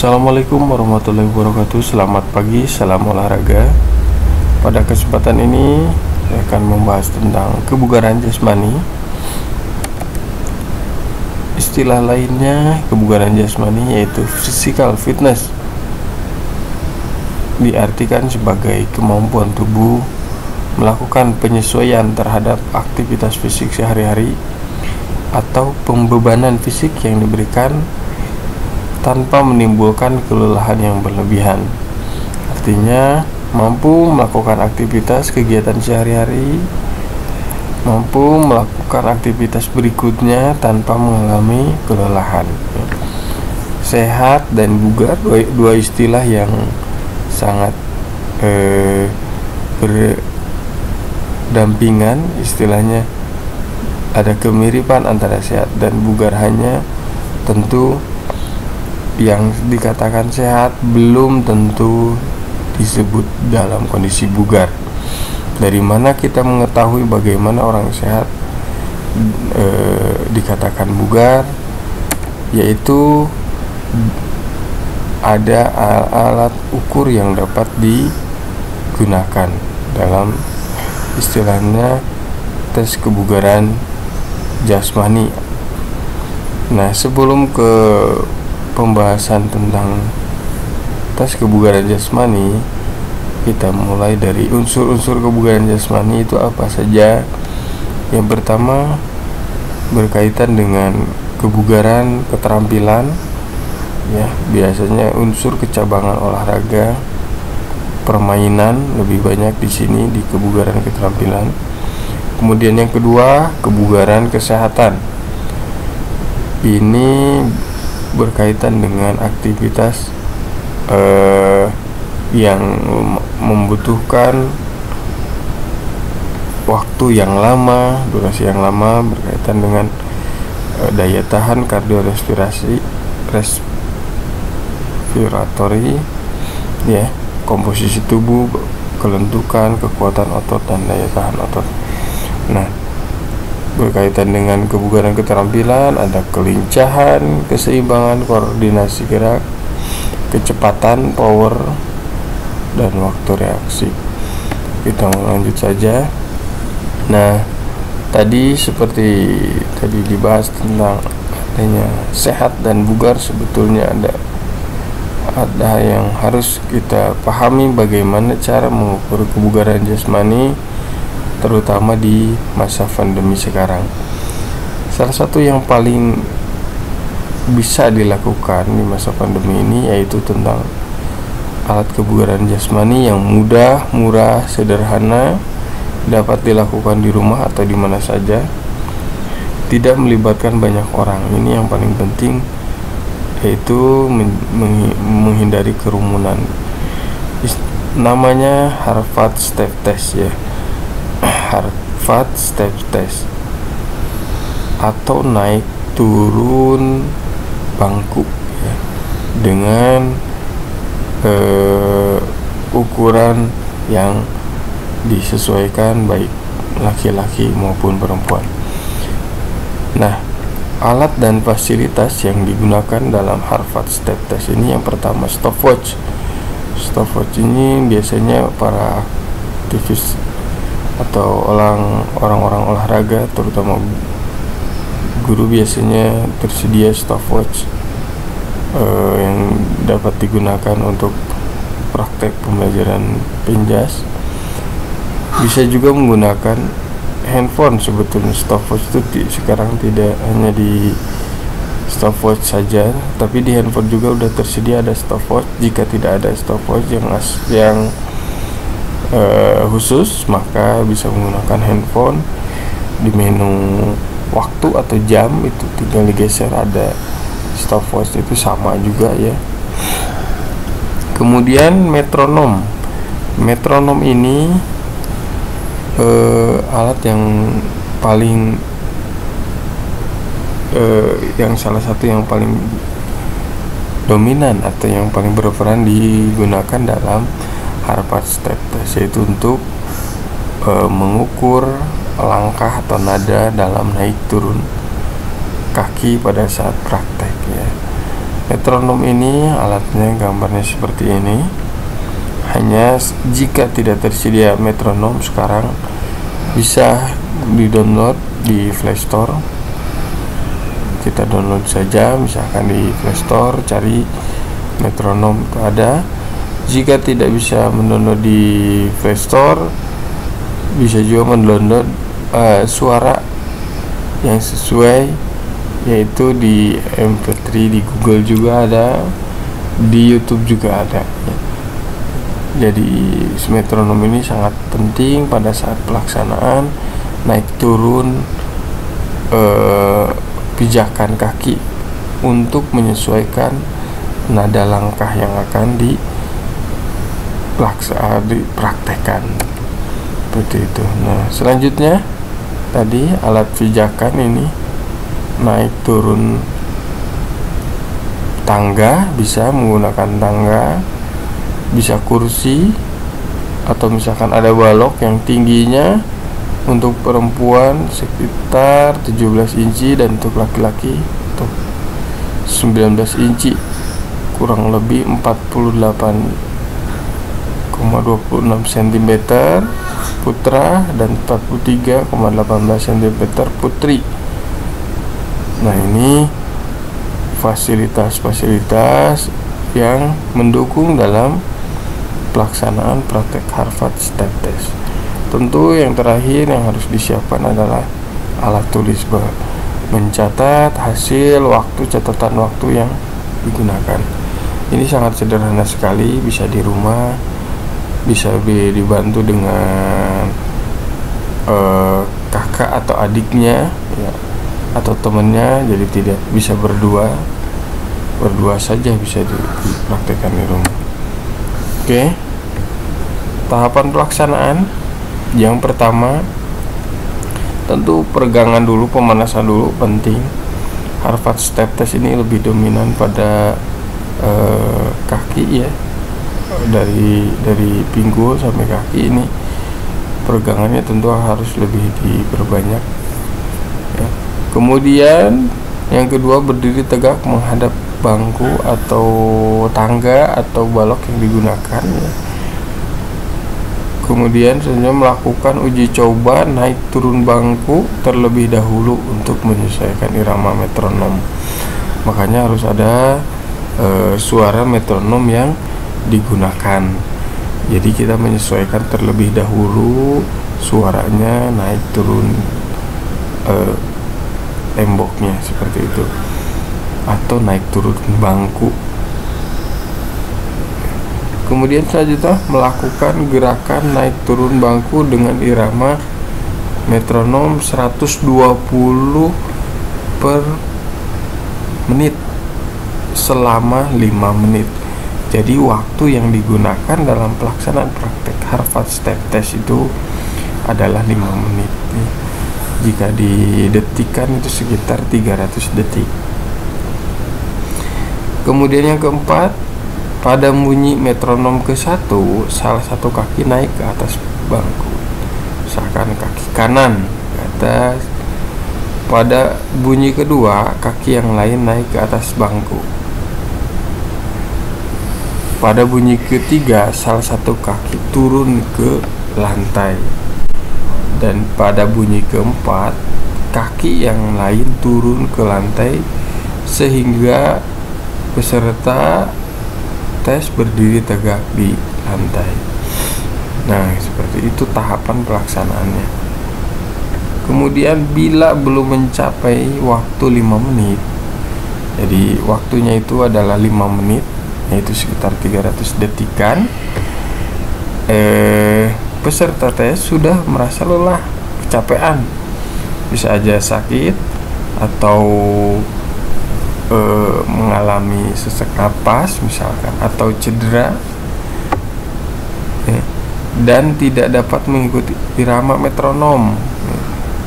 Assalamualaikum warahmatullahi wabarakatuh. Selamat pagi, salam olahraga. Pada kesempatan ini saya akan membahas tentang kebugaran jasmani. Istilah lainnya kebugaran jasmani yaitu physical fitness. Diartikan sebagai kemampuan tubuh melakukan penyesuaian terhadap aktivitas fisik sehari-hari atau pembebanan fisik yang diberikan tanpa menimbulkan kelelahan yang berlebihan. Artinya mampu melakukan aktivitas kegiatan sehari-hari, mampu melakukan aktivitas berikutnya tanpa mengalami kelelahan. Sehat dan bugar, dua istilah yang sangat berdampingan. Istilahnya ada kemiripan antara sehat dan bugar, hanya tentu yang dikatakan sehat belum tentu disebut dalam kondisi bugar. Dari mana kita mengetahui bagaimana orang sehat dikatakan bugar? Yaitu ada alat ukur yang dapat digunakan dalam istilahnya tes kebugaran jasmani. Nah, sebelum ke pembahasan tentang tes kebugaran jasmani, kita mulai dari unsur-unsur kebugaran jasmani itu apa saja. Yang pertama berkaitan dengan kebugaran keterampilan, ya, biasanya unsur kecabangan olahraga, permainan lebih banyak di sini di kebugaran keterampilan. Kemudian yang kedua kebugaran kesehatan. Ini berkaitan dengan aktivitas yang membutuhkan waktu yang lama, durasi yang lama, berkaitan dengan daya tahan kardiorespirasi, respiratori, ya, komposisi tubuh, kelentukan, kekuatan otot dan daya tahan otot. Nah, berkaitan dengan kebugaran keterampilan ada kelincahan, keseimbangan, koordinasi gerak, kecepatan, power, dan waktu reaksi. Kita lanjut saja. Nah, tadi seperti tadi dibahas tentang adanya sehat dan bugar, sebetulnya ada yang harus kita pahami bagaimana cara mengukur kebugaran jasmani, terutama di masa pandemi sekarang. Salah satu yang paling bisa dilakukan di masa pandemi ini yaitu tentang alat kebugaran jasmani yang mudah, murah, sederhana, dapat dilakukan di rumah atau di mana saja, tidak melibatkan banyak orang. Ini yang paling penting, yaitu menghindari kerumunan. Namanya Harvard Step Test, ya, Harvard Step Test, atau naik turun bangku, ya, dengan ukuran yang disesuaikan baik laki-laki maupun perempuan. Nah, alat dan fasilitas yang digunakan dalam Harvard Step Test ini, yang pertama stopwatch. Stopwatch ini biasanya para aktivis atau orang-orang olahraga, terutama guru, biasanya tersedia stopwatch yang dapat digunakan untuk praktek pembelajaran penjas. Bisa juga menggunakan handphone. Sebetulnya stopwatch itu sekarang tidak hanya di stopwatch saja, tapi di handphone juga udah tersedia ada stopwatch. Jika tidak ada stopwatch yang khusus, maka bisa menggunakan handphone. Di menu waktu atau jam itu tinggal digeser, ada stopwatch, itu sama juga, ya. Kemudian metronom. Metronom ini alat yang paling yang salah satu yang paling dominan atau yang paling berperan digunakan dalam Harvard Step Test, yaitu untuk mengukur langkah atau nada dalam naik turun kaki pada saat praktek, ya. Metronom ini alatnya gambarnya seperti ini. Hanya jika tidak tersedia metronom sekarang bisa di-download di Play Store. Kita download saja, misalkan di Play Store cari metronom, itu ada. Jika tidak bisa mendownload di Play Store, bisa juga mendownload suara yang sesuai, yaitu di MP3, di Google juga ada, di YouTube juga ada. Jadi metronom ini sangat penting pada saat pelaksanaan naik turun pijakan kaki untuk menyesuaikan nada langkah yang akan dipraktekkan seperti itu. Nah, selanjutnya tadi alat pijakan ini naik turun tangga, bisa menggunakan tangga, bisa kursi, atau misalkan ada balok yang tingginya untuk perempuan sekitar 17 inci dan untuk laki-laki untuk 19 inci, kurang lebih 48,26 cm putra dan 43,18 cm putri. Nah, ini fasilitas-fasilitas yang mendukung dalam pelaksanaan praktek Harvard Step Test. Tentu yang terakhir yang harus disiapkan adalah alat tulis, mencatat hasil waktu, catatan waktu yang digunakan. Ini sangat sederhana sekali, bisa di rumah, bisa dibantu dengan kakak atau adiknya, ya, atau temannya. Jadi tidak bisa berdua saja bisa dipraktekkan di rumah. Oke. Tahapan pelaksanaan yang pertama, tentu peregangan dulu, pemanasan dulu penting. Harvard Step Test ini lebih dominan pada kaki, ya, dari pinggul sampai kaki. Ini peregangannya tentu harus lebih diperbanyak, ya. Kemudian yang kedua, berdiri tegak menghadap bangku atau tangga atau balok yang digunakan, ya. Kemudian selanjutnya melakukan uji coba naik turun bangku terlebih dahulu untuk menyesuaikan irama metronom. Makanya harus ada suara metronom yang digunakan. Jadi kita menyesuaikan terlebih dahulu suaranya naik turun temboknya seperti itu, atau naik turun bangku. Kemudian selanjutnya melakukan gerakan naik turun bangku dengan irama metronom 120 per menit selama 5 menit. Jadi waktu yang digunakan dalam pelaksanaan praktek Harvard Step Test itu adalah 5 menit. Jika didetikan itu sekitar 300 detik. Kemudian yang keempat, pada bunyi metronom ke-1, salah satu kaki naik ke atas bangku, misalkan kaki kanan ke atas. Pada bunyi kedua, kaki yang lain naik ke atas bangku. Pada bunyi ketiga, salah satu kaki turun ke lantai. Dan pada bunyi keempat, kaki yang lain turun ke lantai sehingga peserta tes berdiri tegak di lantai. Nah, seperti itu tahapan pelaksanaannya. Kemudian bila belum mencapai waktu 5 menit, jadi waktunya itu adalah 5 menit, yaitu sekitar 300 detikan, peserta tes sudah merasa lelah, kecapean, bisa aja sakit atau mengalami sesak napas misalkan, atau cedera, ya, dan tidak dapat mengikuti irama metronom,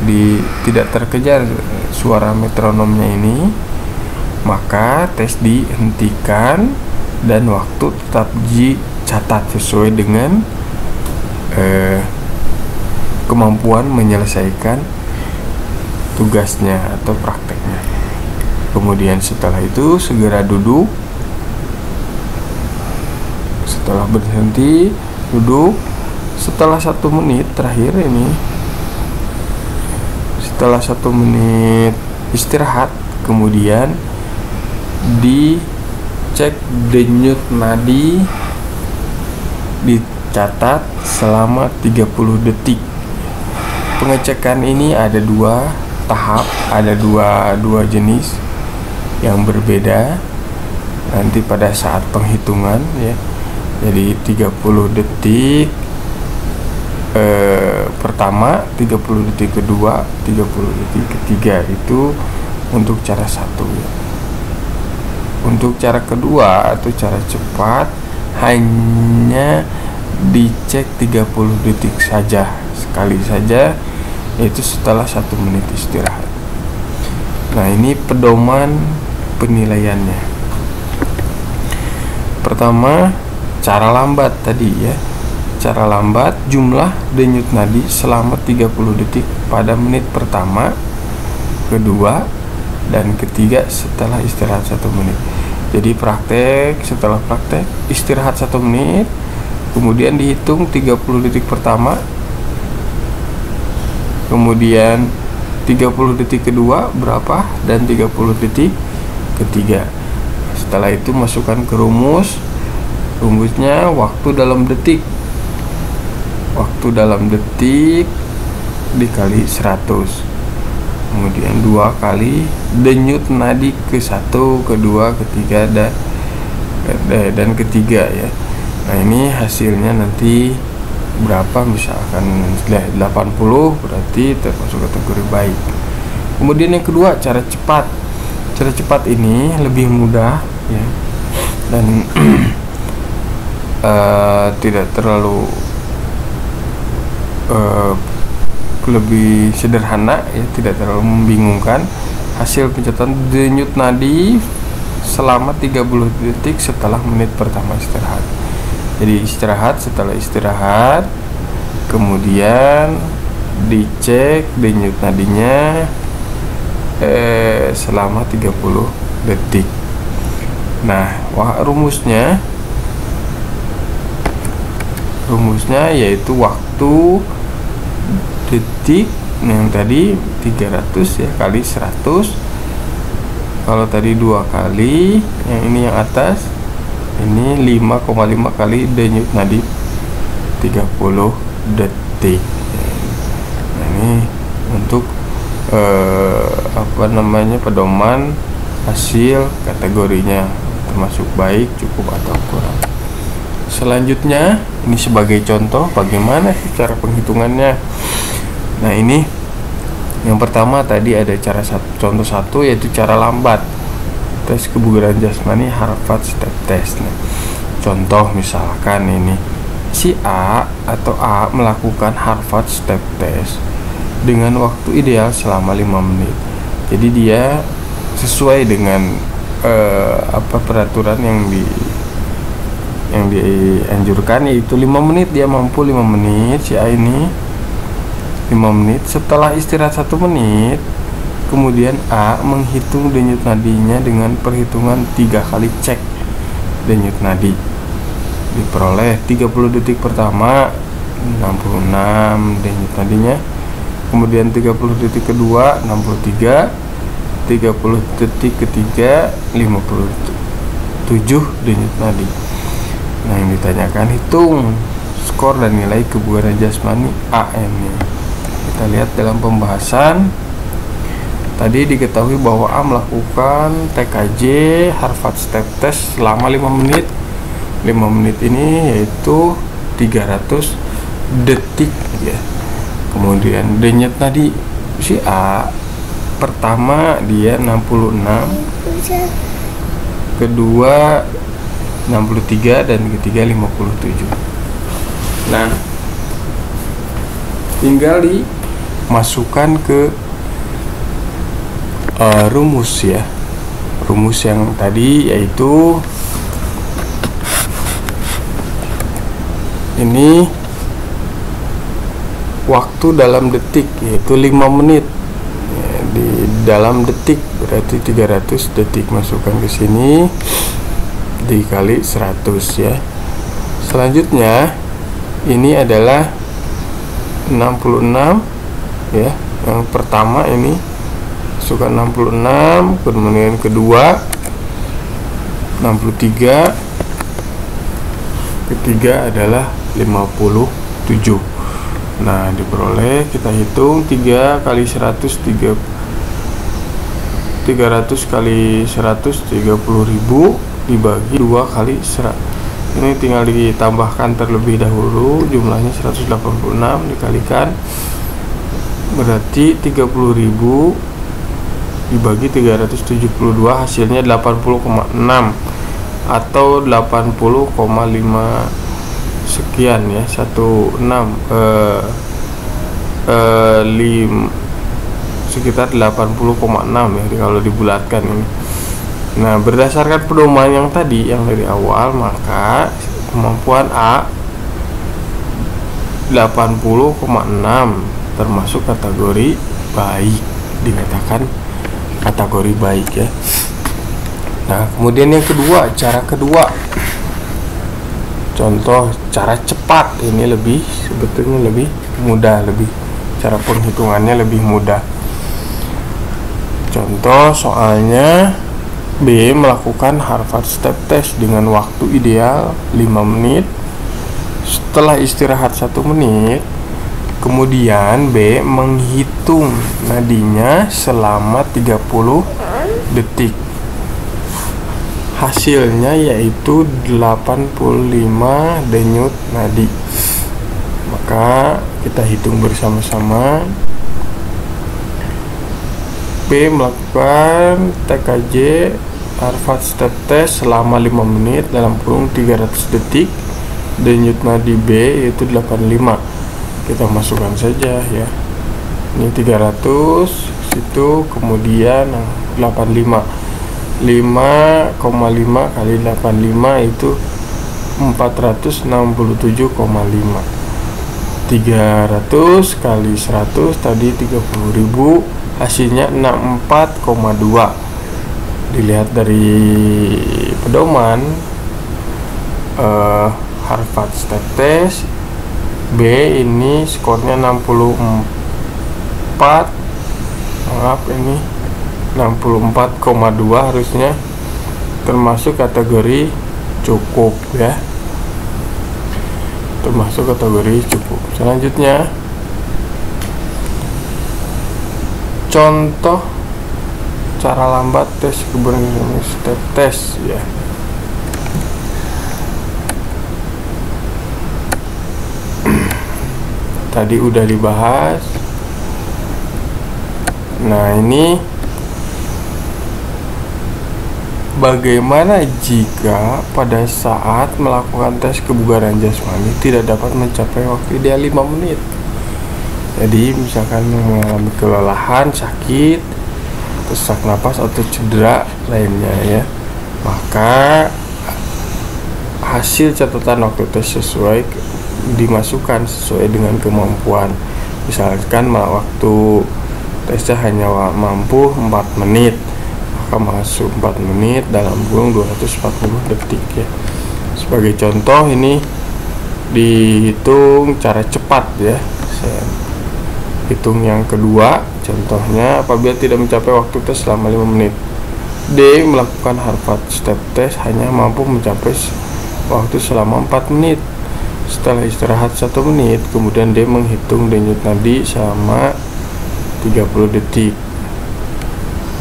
jadi tidak terkejar suara metronomnya ini, maka tes dihentikan dan waktu tetap dicatat sesuai dengan kemampuan menyelesaikan tugasnya atau prakteknya. Kemudian setelah itu segera duduk. Setelah berhenti duduk, setelah 1 menit terakhir ini, setelah 1 menit istirahat, kemudian dicek denyut nadi, dicatat selama 30 detik. Pengecekan ini ada 2 tahap, ada dua jenis yang berbeda nanti pada saat penghitungan ya. Jadi 30 detik pertama, 30 detik kedua, 30 detik ketiga, itu untuk cara 1 ya. Untuk cara kedua atau cara cepat hanya dicek 30 detik saja, sekali saja, yaitu setelah 1 menit istirahat. Nah, ini pedoman penilaiannya. Pertama, cara lambat tadi ya. Cara lambat, jumlah denyut nadi selama 30 detik pada menit pertama, kedua, dan ketiga setelah istirahat 1 menit. Jadi praktek, setelah praktek istirahat 1 menit, kemudian dihitung 30 detik pertama, kemudian 30 detik kedua berapa, dan 30 detik ketiga. Setelah itu masukkan ke rumus. Rumusnya waktu dalam detik. Waktu dalam detik dikali 100. Kemudian 2 kali denyut nadi ke 1, kedua, ketiga, dan ketiga ya. Nah, ini hasilnya nanti berapa, misalkan 80, berarti termasuk kategori baik. Kemudian yang kedua, cara cepat. Cara cepat ini lebih mudah ya, dan tidak terlalu lebih sederhana ya, tidak terlalu membingungkan. Hasil pencatatan denyut nadi selama 30 detik setelah menit pertama istirahat. Jadi istirahat, setelah istirahat kemudian dicek denyut nadinya selama 30 detik. Nah, rumusnya yaitu waktu detik yang tadi 300 ya kali 100. Kalau tadi 2 kali, yang ini yang atas ini 5,5 kali denyut nadi 30 detik. Nah, ini untuk pedoman hasil kategorinya, termasuk baik, cukup, atau kurang. Selanjutnya ini sebagai contoh bagaimana sih cara penghitungannya. Nah, ini yang pertama tadi ada contoh 1, yaitu cara lambat, tes kebugaran jasmani Harvard Step Test. Nah, contoh misalkan ini si A atau A melakukan Harvard Step Test dengan waktu ideal selama 5 menit. Jadi dia sesuai dengan peraturan yang dianjurkan, yaitu 5 menit. Dia mampu 5 menit si A ini 5 menit. Setelah istirahat 1 menit, kemudian A menghitung denyut nadinya dengan perhitungan 3 kali cek denyut nadi. Diperoleh 30 detik pertama 66 denyut nadinya, kemudian 30 detik kedua 63, 30 detik ketiga 57 denyut nadi. Nah, yang ditanyakan hitung skor dan nilai kebugaran jasmani AM nih. Kita lihat dalam pembahasan tadi diketahui bahwa A melakukan TKJ Harvard Step Test selama 5 menit. 5 menit ini yaitu 300 detik ya. Kemudian denyut nadi si A pertama dia 66, kedua 63, dan ketiga 57. Nah, tinggal dimasukkan ke rumus ya. Rumus yang tadi yaitu ini waktu dalam detik, yaitu 5 menit ya, di dalam detik berarti 300 detik. Masukkan ke sini dikali 100 ya. Selanjutnya ini adalah 66 ya. Yang pertama ini masukkan 66, kemudian kedua 63, ketiga adalah 57. Nah, diperoleh, kita hitung 3 kali 100 kali 130.000 dibagi 2 kali 100. Ini tinggal ditambahkan terlebih dahulu, jumlahnya 186 dikalikan, berarti 30.000 dibagi 372, hasilnya 80,6 atau 80,5 sekian ya, 16 sekitar 80,6 ya kalau dibulatkan ini. Nah, berdasarkan pedoman yang tadi yang dari awal, maka kemampuan A 80,6 termasuk kategori baik, dikatakan kategori baik ya. Nah, kemudian yang kedua, cara kedua, contoh cara cepat, ini sebetulnya lebih mudah, cara penghitungannya lebih mudah. Contoh soalnya, B melakukan Harvard Step Test dengan waktu ideal 5 menit. Setelah istirahat 1 menit, kemudian B menghitung nadinya selama 30 detik. Hasilnya yaitu 85 denyut nadi. Maka kita hitung bersama-sama. B melakukan TKJ Harvard Step Test selama 5 menit dalam kurung 300 detik. Denyut nadi B yaitu 85. Kita masukkan saja ya. Ini 300, situ kemudian 85. 5,5 kali 85 itu 467,5. 300 kali 100 tadi 30.000, hasilnya 64,2. Dilihat dari pedoman Harvard Step Test, B ini skornya 64, maaf ini 64,2 harusnya, termasuk kategori cukup ya, termasuk kategori cukup. Selanjutnya contoh cara lambat tes keberhasilan step test ya. Tadi udah dibahas. Nah, ini bagaimana jika pada saat melakukan tes kebugaran jasmani tidak dapat mencapai waktu ideal 5 menit. Jadi misalkan mengalami kelelahan, sakit, sesak napas atau cedera lainnya ya, maka hasil catatan waktu tes dimasukkan sesuai dengan kemampuan. Misalkan waktu tesnya hanya mampu 4 menit, maka masuk 4 menit dalam kurung 240 detik ya. Sebagai contoh, ini dihitung cara cepat ya. Saya hitung yang kedua, contohnya apabila tidak mencapai waktu tes selama 5 menit. D melakukan Harvard Step Test hanya mampu mencapai waktu selama 4 menit. Setelah istirahat 1 menit, kemudian D menghitung denyut nadi selama 30 detik.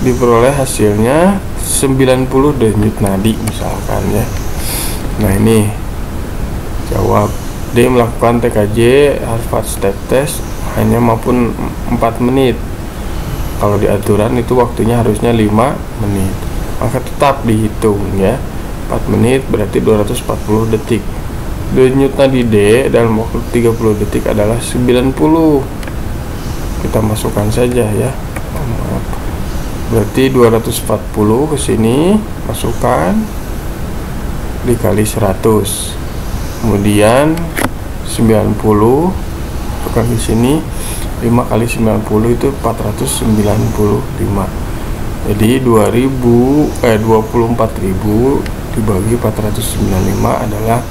Diperoleh hasilnya 90 denyut nadi misalkan ya. Nah, ini jawab. D melakukan TKJ Harvard Step Test hanya mampu 4 menit. Kalau di aturan itu waktunya harusnya 5 menit. Maka tetap dihitung ya. 4 menit berarti 240 detik. Denyut nadi D dalam waktu 30 detik adalah 90. Kita masukkan saja ya. Berarti 240 ke sini, masukkan dikali 100. Kemudian 90 masukkan di sini, 5 kali 90 itu 495. Jadi 24.000 dibagi 495 adalah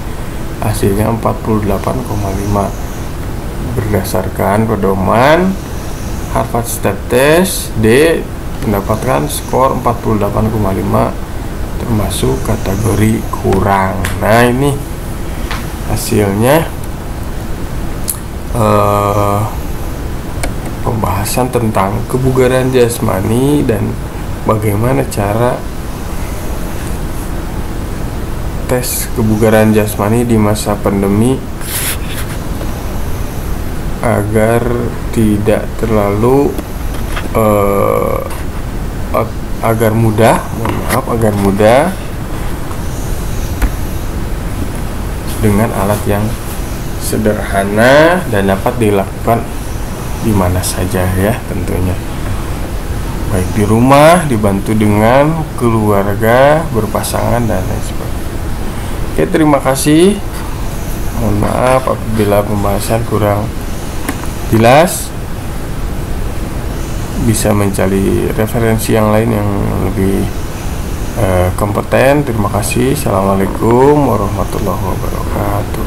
hasilnya 48,5 berdasarkan pedoman Harvard State Test. D mendapatkan skor 48,5 termasuk kategori kurang. Nah, ini hasilnya pembahasan tentang kebugaran jasmani dan bagaimana cara tes kebugaran jasmani di masa pandemi agar tidak terlalu agar mudah dengan alat yang sederhana dan dapat dilakukan di mana saja ya, tentunya baik di rumah, dibantu dengan keluarga, berpasangan dan lain sebagainya. Oke, terima kasih. Mohon maaf apabila pembahasan kurang jelas. Bisa mencari referensi yang lain yang lebih kompeten. Terima kasih. Assalamualaikum warahmatullahi wabarakatuh.